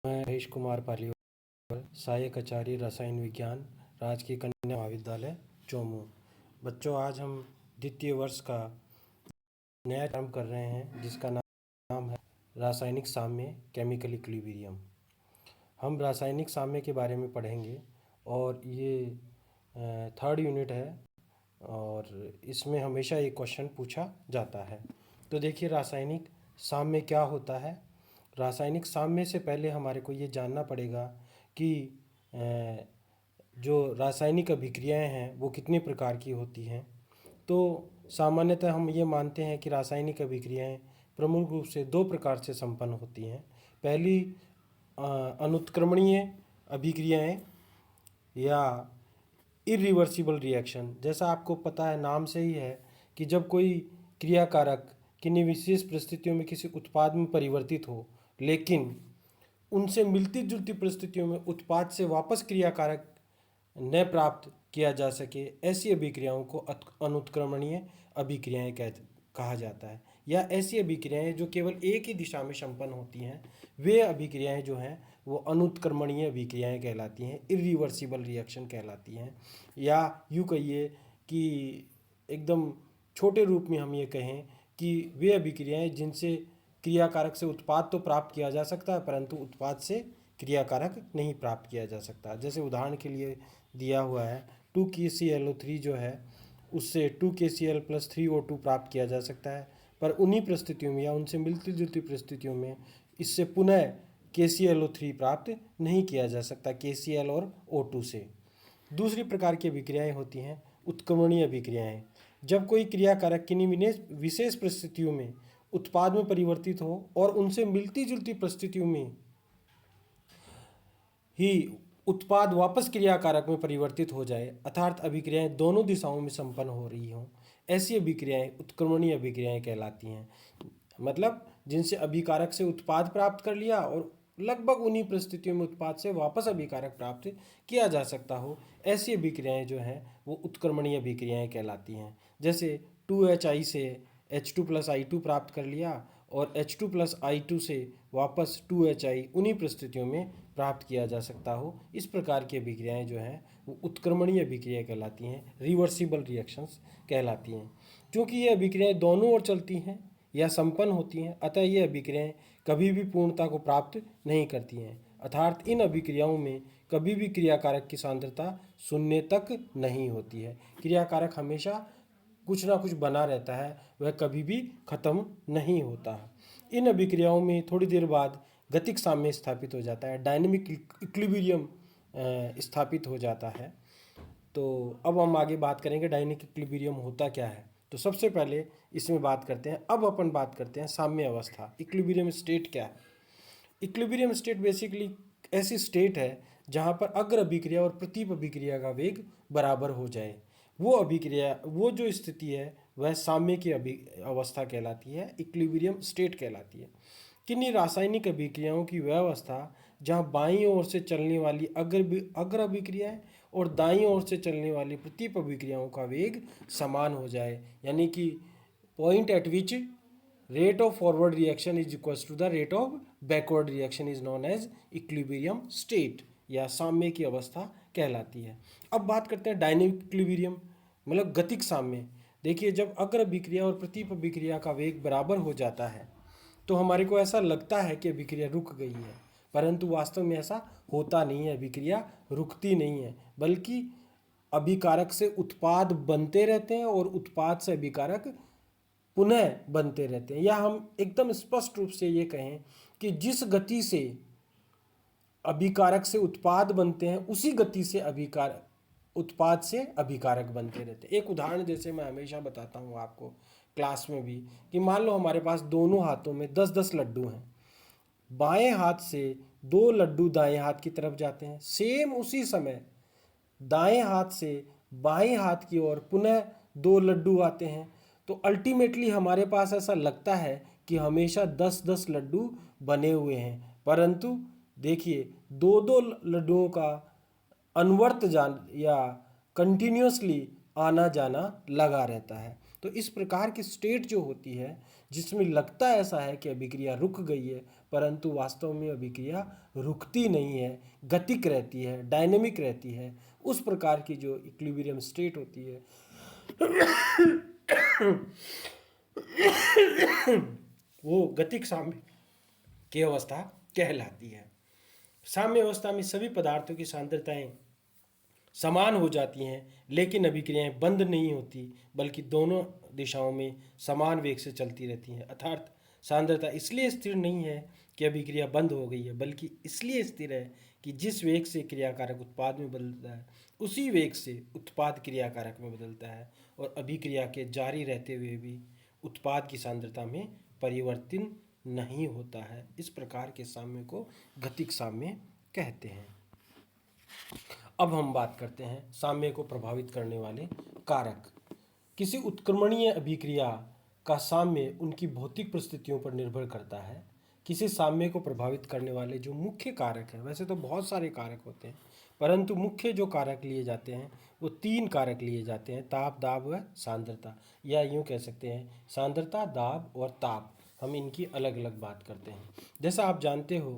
मैं महेश कुमार पालीवाल, सहायक आचार्य रसायन विज्ञान, राजकीय कन्या महाविद्यालय चोमू। बच्चों, आज हम द्वितीय वर्ष का नया टर्म कर रहे हैं जिसका नाम है रासायनिक साम्य, केमिकल इक्विलिब्रियम। हम रासायनिक साम्य के बारे में पढ़ेंगे और ये थर्ड यूनिट है और इसमें हमेशा एक क्वेश्चन पूछा जाता है। तो देखिए, रासायनिक साम्य क्या होता है। रासायनिक साम्य से पहले हमारे को ये जानना पड़ेगा कि जो रासायनिक अभिक्रियाएं हैं वो कितने प्रकार की होती हैं। तो सामान्यतः हम ये मानते हैं कि रासायनिक अभिक्रियाएं प्रमुख रूप से दो प्रकार से संपन्न होती हैं। पहली अनुत्क्रमणीय अभिक्रियाएं या इरिवर्सिबल रिएक्शन। जैसा आपको पता है, नाम से ही है कि जब कोई क्रियाकारक किन्हीं विशेष परिस्थितियों में किसी उत्पाद में परिवर्तित हो, लेकिन उनसे मिलती जुलती परिस्थितियों में उत्पाद से वापस क्रियाकारक न प्राप्त किया जा सके, ऐसी अभिक्रियाओं को अनुत्क्रमणीय अभिक्रियाएं कहा जाता है। या ऐसी अभिक्रियाएं जो केवल एक ही दिशा में संपन्न होती हैं, वे अभिक्रियाएं जो हैं वो अनुत्क्रमणीय अभिक्रियाएं कहलाती हैं, इरिवर्सिबल रिएक्शन कहलाती हैं। या यूँ कहिए कि एकदम छोटे रूप में हम ये कहें कि वे अभिक्रियाएं जिनसे क्रियाकारक से उत्पाद तो प्राप्त किया जा सकता है परंतु उत्पाद से क्रियाकारक नहीं प्राप्त किया जा सकता। जैसे उदाहरण के लिए दिया हुआ है 2KClO3 जो है उससे 2KCl+3O2 प्राप्त किया जा सकता है, पर उन्हीं परिस्थितियों में या उनसे मिलती जुलती परिस्थितियों में इससे पुनः KClO3 प्राप्त नहीं किया जा सकता KCl और O2 से। दूसरी प्रकार की अभिक्रियाएं होती हैं उत्क्रमणीय अभिक्रियाएं। जब कोई क्रियाकारक किन्हीं विशेष परिस्थितियों में उत्पाद में परिवर्तित हो और उनसे मिलती जुलती परिस्थितियों में ही उत्पाद वापस क्रियाकारक में परिवर्तित हो जाए, अर्थात अभिक्रियाएं दोनों दिशाओं में संपन्न हो रही हों, ऐसी अभिक्रियाएं उत्क्रमणीय अभिक्रियाएं कहलाती हैं। मतलब जिनसे अभिकारक से उत्पाद प्राप्त कर लिया और लगभग उन्हीं परिस्थितियों में उत्पाद से वापस अभिकारक प्राप्त किया जा सकता हो, ऐसी अभिक्रियाएं जो हैं वो उत्क्रमणीय अभिक्रियाएं कहलाती हैं। जैसे 2HI से H2+I2 प्राप्त कर लिया और H2+I2 से वापस 2HI उन्हीं परिस्थितियों में प्राप्त किया जा सकता हो, इस प्रकार की अभिक्रियाएं जो हैं वो उत्क्रमणीय अभिक्रिया कहलाती हैं, रिवर्सिबल रिएक्शंस कहलाती हैं। क्योंकि ये अभिक्रियाएं दोनों ओर चलती हैं या संपन्न होती हैं, अतः ये अभिक्रियाएं कभी भी पूर्णता को प्राप्त नहीं करती हैं। अर्थात इन अभिक्रियाओं में कभी भी क्रियाकारक की सांद्रता शून्य तक नहीं होती है। क्रियाकारक हमेशा कुछ ना कुछ बना रहता है, वह कभी भी खत्म नहीं होता है। इन अभिक्रियाओं में थोड़ी देर बाद गतिक साम्य स्थापित हो जाता है, डायनेमिक इक्विलिब्रियम स्थापित हो जाता है। तो अब हम आगे बात करेंगे डायनेमिक इक्विलिब्रियम होता क्या है। तो सबसे पहले इसमें बात करते हैं, अब अपन बात करते हैं साम्य अवस्था। इक्विलिब्रियम स्टेट क्या है। इक्विलिब्रियम स्टेट बेसिकली ऐसी स्टेट है जहाँ पर अग्र अभिक्रिया और प्रतीप अभिक्रिया का वेग बराबर हो जाए। वो जो स्थिति है वह साम्य की अवस्था कहलाती है, इक्विलिब्रियम स्टेट कहलाती है। किन्हीं रासायनिक अभिक्रियाओं की वह अवस्था जहाँ बाईं ओर से चलने वाली अग्र अभिक्रियाएं और दाईं ओर से चलने वाली प्रतीप अभिक्रियाओं का वेग समान हो जाए, यानी कि point eight which rate of forward reaction is equals to the rate of backward reaction is known as equilibrium state या साम्य की अवस्था कहलाती है। अब बात करते हैं डायनेमिक इक्विलिब्रियम, मतलब गतिक साम्य। देखिए, जब अग्र अभिक्रिया और प्रतीप अभिक्रिया का वेग बराबर हो जाता है तो हमारे को ऐसा लगता है कि अभिक्रिया रुक गई है, परंतु वास्तव में ऐसा होता नहीं है। अभिक्रिया रुकती नहीं है, बल्कि अभिकारक से उत्पाद बनते रहते हैं और उत्पाद से अभिकारक पुनः बनते रहते हैं। या हम एकदम स्पष्ट रूप से ये कहें कि जिस गति से अभिकारक से उत्पाद बनते हैं उसी गति से उत्पाद से अभिकारक बनते रहते हैं। एक उदाहरण जैसे मैं हमेशा बताता हूँ आपको क्लास में भी, कि मान लो हमारे पास दोनों हाथों में 10-10 लड्डू हैं। बाएं हाथ से 2 लड्डू दाएं हाथ की तरफ जाते हैं, सेम उसी समय दाएं हाथ से बाएं हाथ की ओर पुनः 2 लड्डू आते हैं। तो अल्टीमेटली हमारे पास ऐसा लगता है कि हमेशा 10-10 लड्डू बने हुए हैं, परंतु देखिए 2-2 लड्डुओं का अनवर्त जान या कंटिन्यूसली आना जाना लगा रहता है। तो इस प्रकार की स्टेट जो होती है जिसमें लगता ऐसा है कि अभिक्रिया रुक गई है, परंतु वास्तव में अभिक्रिया रुकती नहीं है, गतिक रहती है, डायनेमिक रहती है। उस प्रकार की जो इक्विलिब्रियम स्टेट होती है वो गतिक साम्य की अवस्था कहलाती है। साम्य अवस्था में सभी पदार्थों की सांद्रताएं समान हो जाती हैं, लेकिन अभिक्रियाएं बंद नहीं होती, बल्कि दोनों दिशाओं में समान वेग से चलती रहती हैं। अर्थात सांद्रता इसलिए स्थिर नहीं है कि अभिक्रिया बंद हो गई है, बल्कि इसलिए स्थिर है कि जिस वेग से क्रियाकारक उत्पाद में बदलता है, उसी वेग से उत्पाद क्रियाकारक में बदलता है, और अभिक्रिया के जारी रहते हुए भी उत्पाद की सांद्रता में परिवर्तन नहीं होता है। इस प्रकार के साम्य को गतिक साम्य कहते हैं। अब हम बात करते हैं साम्य को प्रभावित करने वाले कारक। किसी उत्क्रमणीय अभिक्रिया का साम्य उनकी भौतिक परिस्थितियों पर निर्भर करता है। किसी साम्य को प्रभावित करने वाले जो मुख्य कारक हैं, वैसे तो बहुत सारे कारक होते हैं, परंतु मुख्य जो कारक लिए जाते हैं वो 3 कारक लिए जाते हैं: ताप, दाब व सांद्रता। या यूँ कह सकते हैं सांद्रता, दाब और ताप। हम इनकी अलग अलग बात करते हैं। जैसा आप जानते हो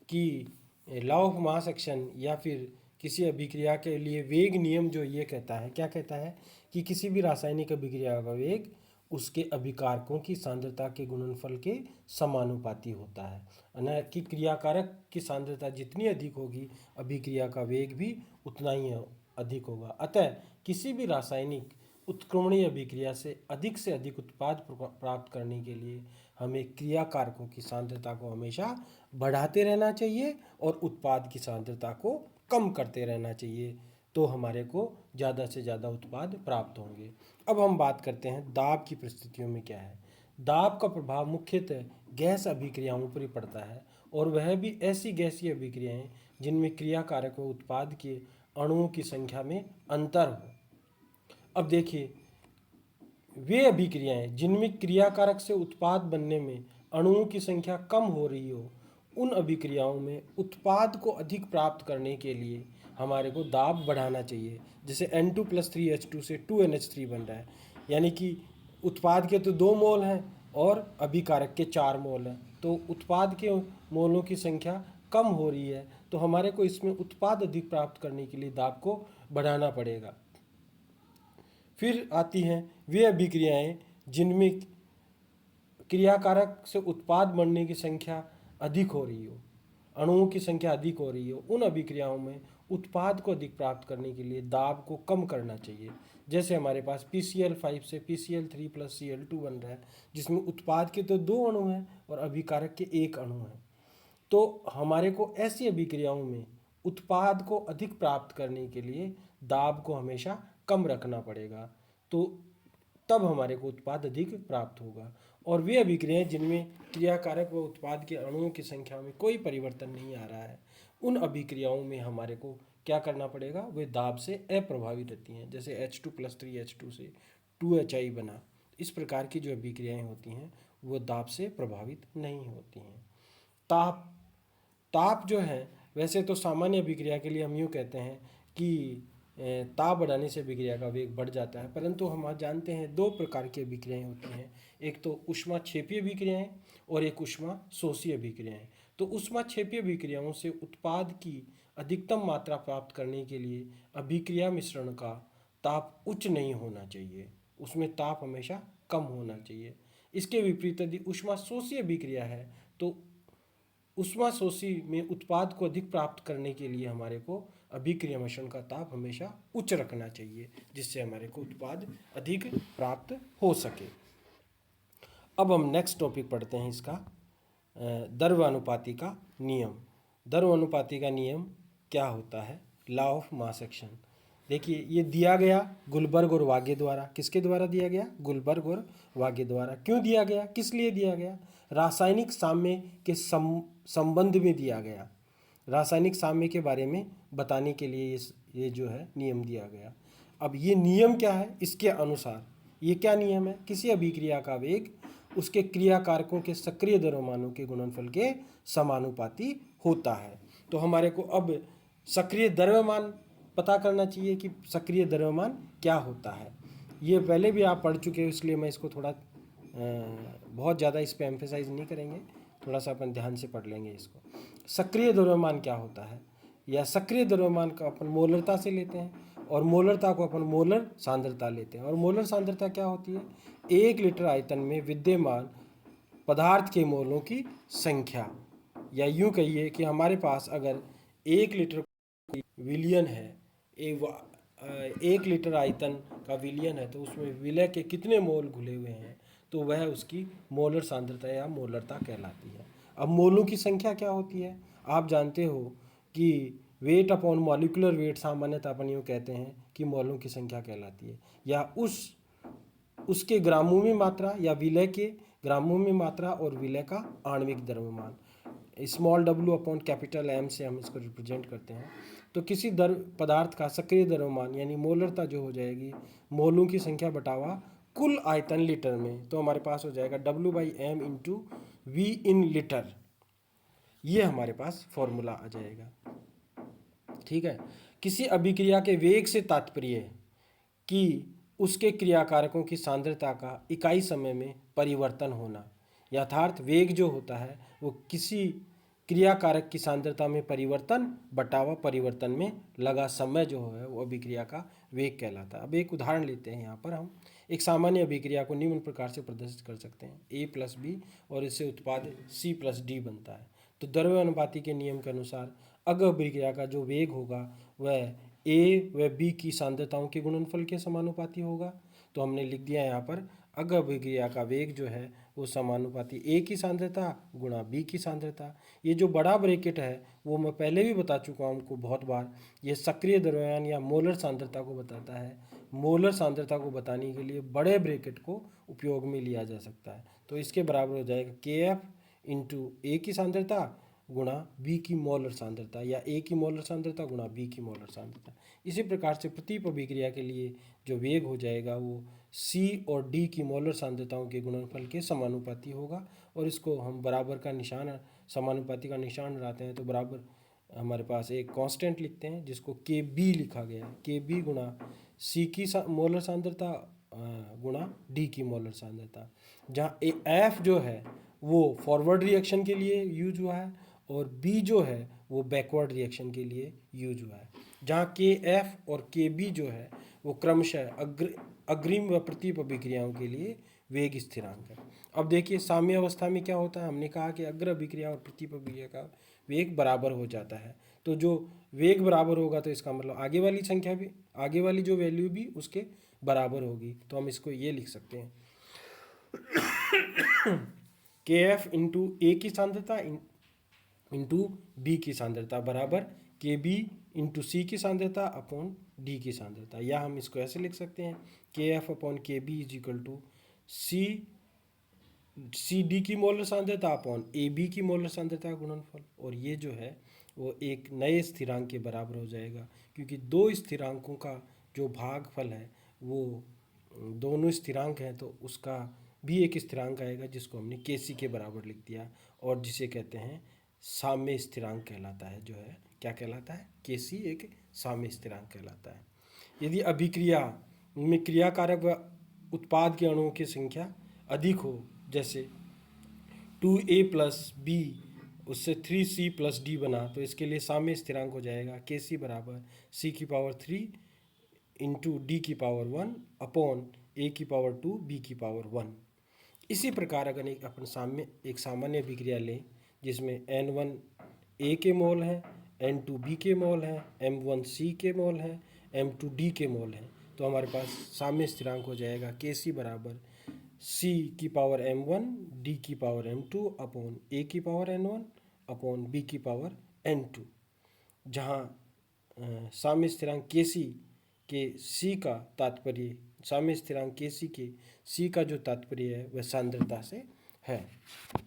कि लॉ ऑफ मास एक्शन या फिर किसी अभिक्रिया के लिए वेग नियम जो ये कहता है, क्या कहता है कि किसी भी रासायनिक अभिक्रिया का वेग उसके अभिकारकों की सांद्रता के गुणनफल के समानुपाती होता है। न कि क्रियाकारक की सांद्रता जितनी अधिक होगी, अभिक्रिया का वेग भी उतना ही अधिक होगा। अतः किसी भी रासायनिक उत्क्रमणीय अभिक्रिया से अधिक उत्पाद प्राप्त करने के लिए हमें क्रियाकारकों की सांद्रता को हमेशा बढ़ाते रहना चाहिए और उत्पाद की सांद्रता को कम करते रहना चाहिए, तो हमारे को ज़्यादा से ज़्यादा उत्पाद प्राप्त होंगे। अब हम बात करते हैं दाब की परिस्थितियों में क्या है। दाब का प्रभाव मुख्यतः गैस अभिक्रियाओं पर ही पड़ता है, और वह भी ऐसी गैसीय अभिक्रियाएं जिनमें क्रियाकारक व उत्पाद के अणुओं की संख्या में अंतर हो। अब देखिए, वे अभिक्रियाएं जिनमें क्रियाकारक से उत्पाद बनने में अणुओं की संख्या कम हो रही हो, उन अभिक्रियाओं में उत्पाद को अधिक प्राप्त करने के लिए हमारे को दाब बढ़ाना चाहिए। जैसे N2+3H2 से 2NH3 बन रहा है, यानी कि उत्पाद के तो 2 मोल हैं और अभिकारक के 4 मोल हैं, तो उत्पाद के मोलों की संख्या कम हो रही है, तो हमारे को इसमें उत्पाद अधिक प्राप्त करने के लिए दाब को बढ़ाना पड़ेगा। फिर आती हैं वे अभिक्रियाएं जिनमें क्रियाकारक से उत्पाद बनने की संख्या अधिक हो रही हो, अणुओं की संख्या अधिक हो रही हो। उन अभिक्रियाओं में उत्पाद को अधिक प्राप्त करने के लिए दाब को कम करना चाहिए। जैसे हमारे पास PCl5 से PCl3+Cl2 बन रहा है, जिसमें उत्पाद के तो 2 अणु हैं और अभिकारक के 1 अणु हैं। तो हमारे को ऐसी अभिक्रियाओं में उत्पाद को अधिक प्राप्त करने के लिए दाब को हमेशा कम रखना पड़ेगा, तो तब हमारे को उत्पाद अधिक प्राप्त होगा। और वे अभिक्रियाएं जिनमें क्रियाकारक व उत्पाद के अणुओं की संख्या में कोई परिवर्तन नहीं आ रहा है, उन अभिक्रियाओं में हमारे को क्या करना पड़ेगा, वे दाब से अप्रभावित रहती हैं। जैसे H2+3H2 से 2HI बना, इस प्रकार की जो अभिक्रियाएं होती हैं वो दाब से प्रभावित नहीं होती हैं। ताप जो है, वैसे तो सामान्य अभिक्रिया के लिए हम यूँ कहते हैं कि ताप बढ़ाने से अभिक्रिया का वेग बढ़ जाता है, परंतु हम जानते हैं 2 प्रकार की अभिक्रियाएं होती हैं, एक तो ऊष्माक्षेपीय अभिक्रियाएं और एक ऊष्मा शोषी अभिक्रियाएं। तो ऊष्माक्षेपीय अभिक्रियाओं से उत्पाद की अधिकतम मात्रा प्राप्त करने के लिए अभिक्रिया मिश्रण का ताप उच्च नहीं होना चाहिए, उसमें ताप हमेशा कम होना चाहिए। इसके विपरीत यदि ऊष्मा शोषी अभिक्रिया है, तो ऊष्मा शोषी में उत्पाद को अधिक प्राप्त करने के लिए हमारे को अभिक्रिया मिश्रण का ताप हमेशा उच्च रखना चाहिए, जिससे हमारे को उत्पाद अधिक प्राप्त हो सके। अब हम नेक्स्ट टॉपिक पढ़ते हैं इसका, द्रव्यानुपाती का नियम। द्रव्यानुपाती का नियम क्या होता है? Law of mass action. देखिए, ये दिया गया गुलबर्ग और वागे द्वारा। किसके द्वारा दिया गया? गुलबर्ग और वागे द्वारा। क्यों दिया गया? किस लिए दिया गया? रासायनिक साम्य के संबंध में दिया गया। रासायनिक साम्य के बारे में बताने के लिए ये जो है नियम दिया गया। अब ये नियम क्या है? इसके अनुसार ये क्या नियम है? किसी अभिक्रिया का वेग उसके क्रियाकारकों के सक्रिय द्रव्यमानों के गुणनफल के समानुपाती होता है। तो हमारे को अब सक्रिय द्रव्यमान पता करना चाहिए कि सक्रिय द्रव्यमान क्या होता है। ये पहले भी आप पढ़ चुके हो, इसलिए मैं इसको थोड़ा बहुत ज़्यादा इस पर एम्फेसाइज नहीं करेंगे, थोड़ा सा अपन ध्यान से पढ़ लेंगे इसको। सक्रिय द्रव्यमान क्या होता है, या सक्रिय द्रव्यमान का अपन मोलरता से लेते हैं और मोलरता को अपन मोलर सांद्रता लेते हैं। और मोलर सांद्रता क्या होती है, 1 लीटर आयतन में विद्यमान पदार्थ के मोलों की संख्या, या यूं कहिए कि हमारे पास अगर 1 लीटर विलियन है, 1 लीटर आयतन का विलियन है, तो उसमें विलय के कितने मोल घुले हुए हैं, तो वह उसकी मोलर सांद्रता या मोलरता कहलाती है। अब मोलों की संख्या क्या होती है, आप जानते हो कि वेट अपॉन मॉलिक्यूलर वेट सामान्यतः अपन यूँ कहते हैं कि मोलों की संख्या कहलाती है, या उसके ग्रामों में मात्रा, या विलय के ग्रामों में मात्रा और विलय का आणविक द्रव्यमान, small w upon capital M से हम इसको रिप्रेजेंट करते हैं। तो किसी पदार्थ का सक्रिय द्रव्यमान यानी मोलरता जो हो जाएगी मोलों की संख्या बटावा कुल आयतन लीटर में, तो हमारे पास हो जाएगा W/M into V in litre. ये हमारे पास फॉर्मूला आ जाएगा, ठीक है। किसी अभिक्रिया के वेग से तात्पर्य है कि उसके क्रियाकारकों की सांद्रता का इकाई समय में परिवर्तन होना। यथार्थ वेग जो होता है वो किसी क्रियाकारक की सांद्रता में परिवर्तन बटावा परिवर्तन में लगा समय जो है वो अभिक्रिया का वेग कहलाता है। अब एक उदाहरण लेते हैं। यहाँ पर हम एक सामान्य अभिक्रिया को निम्न प्रकार से प्रदर्शित कर सकते हैं, A+B और इससे उत्पाद C+D बनता है। तो द्रव्यानुपाती के नियम के अनुसार अग अभिक्रिया का जो वेग होगा वह A व B की सांद्रताओं के गुणनफल के समानुपाती होगा। तो हमने लिख दिया यहाँ पर अग अभिक्रिया का वेग जो है वो समानुपाती A की सांद्रता गुणा B की सांद्रता। ये जो बड़ा ब्रैकेट है वो मैं पहले भी बता चुका हूँ आपको बहुत बार, ये सक्रिय द्रव्यमान या मोलर सांद्रता को बताता है। मोलर सांद्रता को बताने के लिए बड़े ब्रैकेट को उपयोग में लिया जा सकता है। तो इसके बराबर हो जाएगा KF इंटू A की सांद्रता गुणा B की मोलर सांद्रता, या A की मोलर सांद्रता गुणा B की मोलर सांद्रता। इसी प्रकार से प्रतीप अभिक्रिया के लिए जो वेग हो जाएगा वो C और D की मोलर सांद्रताओं के गुणनफल के समानुपाती होगा। और इसको हम बराबर का निशान, समानुपाती का निशान लगाते हैं तो बराबर हमारे पास एक कांस्टेंट लिखते हैं जिसको KB लिखा गया है। KB गुणा C की मोलर सांद्रता गुणा D की मोलर सांद्रता, जहाँ F जो है वो फॉरवर्ड रिएक्शन के लिए यूज हुआ है और B जो है वो बैकवर्ड रिएक्शन के लिए यूज हुआ है। जहाँ KF और KB जो है वो क्रमशः अग्रिम व प्रतीप अभिक्रियाओं के लिए वेग स्थिरांक है। अब देखिए साम्य अवस्था में क्या होता है, हमने कहा कि अग्र अभिक्रिया और प्रतीप अभिक्रिया का वेग बराबर हो जाता है। तो जो वेग बराबर होगा तो इसका मतलब आगे वाली संख्या भी, आगे वाली जो वैल्यू भी उसके बराबर होगी। तो हम इसको ये लिख सकते हैं KF इंटू A की सांद्रता इंटू B की सांद्रता बराबर KB इंटू C की सांद्रता अपॉन D की सांद्रता, या हम इसको ऐसे लिख सकते हैं KF upon KB is equal to CD की मोलर सांद्रता अपॉन AB की मोलर सांद्रता का गुणनफल। और ये जो है वो एक नए स्थिरांक के बराबर हो जाएगा, क्योंकि दो स्थिरांकों का जो भागफल है वो दोनों स्थिरांक हैं, तो उसका भी एक स्थिरांक आएगा जिसको हमने KC के बराबर लिख दिया और जिसे कहते हैं साम्य स्थिरांक कहलाता है। जो है क्या कहलाता है, KC एक साम्य स्थिरांक कहलाता है। यदि अभिक्रिया में क्रियाकारक व उत्पाद के अणुओं की संख्या अधिक हो, जैसे 2A+B उससे 3C+D बना, तो इसके लिए साम्य स्थिरांक हो जाएगा KC बराबर C⁻³ into D⁻1 upon A⁻2 B⁻1। इसी प्रकार अगर एक सामान्य अभिक्रिया लें जिसमें N1 A के मोल हैं, N2 B के मोल हैं, M1 C के मोल हैं, M2 D के मोल हैं, तो हमारे पास साम्य स्थिरांक हो जाएगा KC बराबर C⁻M1 D⁻M2 upon A⁻N1 upon B⁻N2, जहाँ साम्य स्थिरांक KC के C का तात्पर्य, साम्य स्थिरांक KC के C का जो तात्पर्य है वह सांद्रता से है।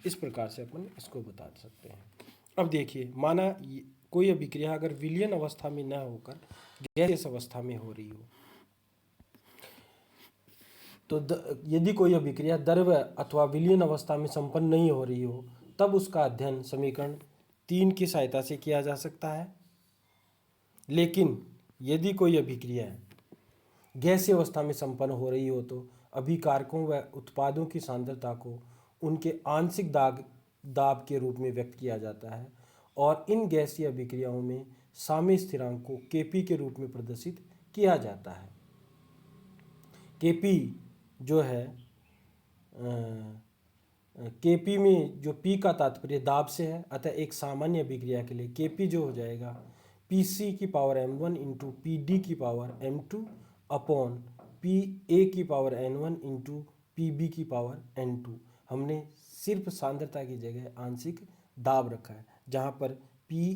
इस प्रकार से अपन इसको बता सकते हैं। अब देखिए, माना कोई अभिक्रिया अगर विलयन अवस्था में न होकर गैसियस अवस्था में हो रही हो, तो यदि कोई अभिक्रिया द्रव अथवा विलयन अवस्था में संपन्न नहीं हो रही हो, तब उसका अध्ययन समीकरण 3 की सहायता से किया जा सकता है। लेकिन यदि कोई अभिक्रिया गैसीय अवस्था में संपन्न हो रही हो तो अभिकारकों व उत्पादों की सांद्रता को उनके आंशिक दाब दाब के रूप में व्यक्त किया जाता है और इन गैसीय अभिक्रियाओं में साम्य स्थिरांक को Kp के रूप में प्रदर्शित किया जाता है। Kp जो है Kp में जो P का तात्पर्य दाब से है, अतः एक सामान्य अभिक्रिया के लिए Kp जो हो जाएगा Pc की पावर m1 इंटू Pd की पावर m2 अपॉन Pa की पावर n1 इंटू Pb की पावर n2। हमने सिर्फ सांद्रता की जगह आंशिक दाब रखा है, जहाँ पर Pa,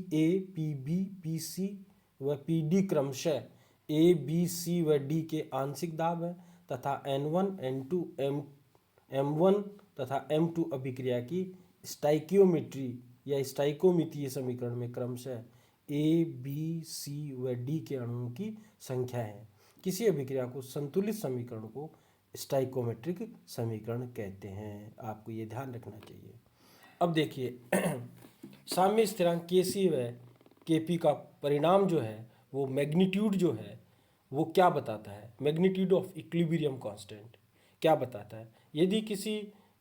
Pb, Pc व Pd क्रमशः A, B, C व D के आंशिक दाब है तथा n1, n2, m1 तथा m2 अभिक्रिया की स्टाइकियोमेट्री या स्टाइकोमितीय समीकरण में क्रमशः A, B, C व D के अणुओं की संख्या है। किसी अभिक्रिया को संतुलित समीकरण को स्टाइकोमेट्रिक समीकरण कहते हैं। आपको ये ध्यान रखना चाहिए। अब देखिए साम्य स्थिरांक Kc व Kp का परिणाम जो है वो मैग्नीट्यूड जो है वो क्या बताता है, मैग्नीट्यूड ऑफ इक्विलिब्रियम कांस्टेंट क्या बताता है। यदि किसी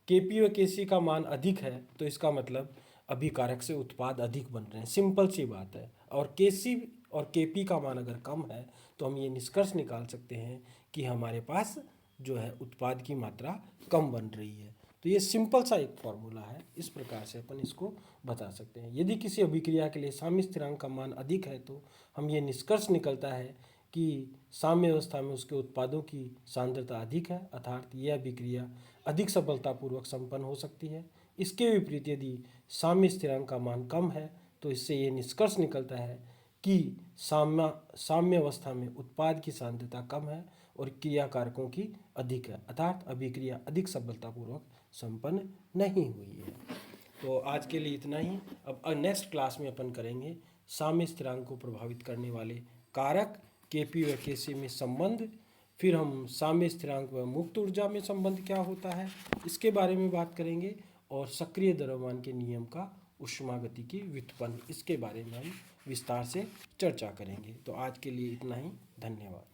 Kp व Kc का मान अधिक है तो इसका मतलब अभिकारक से उत्पाद अधिक बन रहे हैं, सिंपल सी बात है। और Kc और Kp का मान अगर कम है तो हम ये निष्कर्ष निकाल सकते हैं कि हमारे पास जो है उत्पाद की मात्रा कम बन रही है। तो ये सिंपल सा एक फॉर्मूला है, इस प्रकार से अपन इसको बता सकते हैं। यदि किसी अभिक्रिया के लिए साम्य स्थिरांक का मान अधिक है तो हम ये निष्कर्ष निकलता है कि साम्य अवस्था में उसके उत्पादों की सांद्रता अधिक है, अर्थात यह अभिक्रिया अधिक सफलतापूर्वक संपन्न हो सकती है। इसके विपरीत यदि साम्य स्थिरांक का मान कम है तो इससे ये निष्कर्ष निकलता है कि साम्य अवस्था में उत्पाद की सांद्रता कम है और क्रिया कारकों की अधिक है, अर्थात अभिक्रिया अधिक सफलतापूर्वक संपन्न नहीं हुई है। तो आज के लिए इतना ही। अब नेक्स्ट क्लास में अपन करेंगे साम्य स्थिरांक को प्रभावित करने वाले कारक Kp व Kc में संबंध, फिर हम साम्य स्थिरांक व मुक्त ऊर्जा में संबंध क्या होता है इसके बारे में बात करेंगे, और सक्रिय द्रव्यमान के नियम का ऊष्मागतिकी व्युत्पन्न इसके बारे में हम विस्तार से चर्चा करेंगे। तो आज के लिए इतना ही, धन्यवाद।